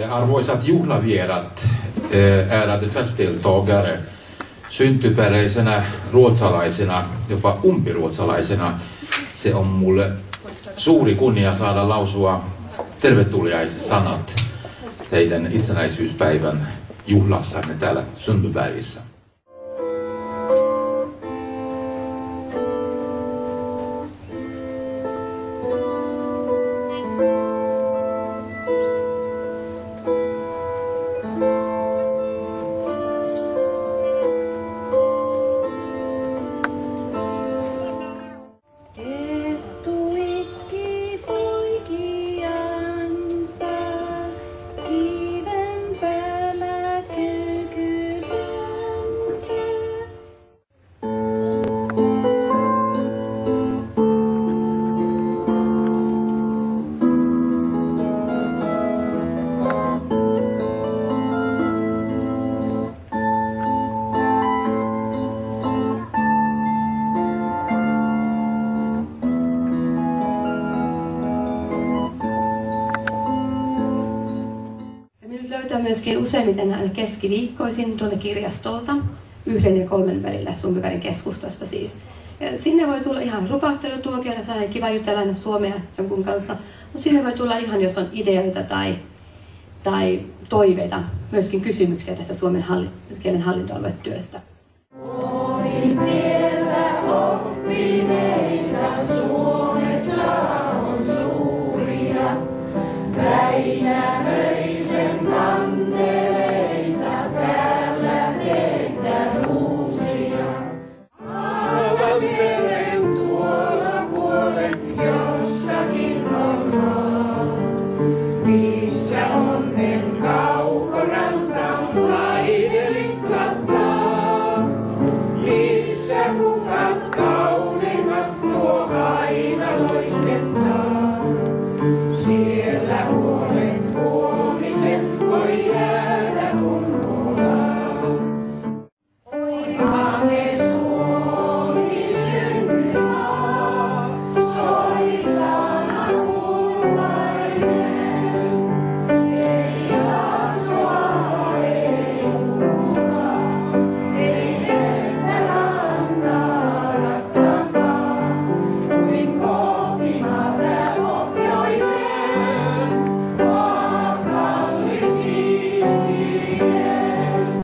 Arvoisat juhlavierat, ärade festdeltagare, syntyperäisenä ruotsalaisena, jopa umpiruotsalaisena, se on mulle suuri kunnia saada lausua tervetuliaissanat teidän itsenäisyyspäivän juhlassanne täällä Sundbybergissä. Löytää myöskin useimmiten aina keskiviikkoisin tuolta kirjastolta 1 ja 3 välillä Sundbybergin keskustasta siis. Ja sinne voi tulla ihan rupattelutuokiolla, se on kiva jutella aina suomea jonkun kanssa, mutta sinne voi tulla ihan, jos on ideoita tai toiveita, myöskin kysymyksiä tästä suomen kielen hallintoaluetyöstä. Olin tiellä oppineita, Suomessa on suuria, Väinämöisen kanteleita, täällä tehdään uusia. Aavanmeren tuolla puolen jossakin on maa, missä onnen kaukoranta laidelin kappaa, missä kukat kauneimmat nuo aina loiskettaa.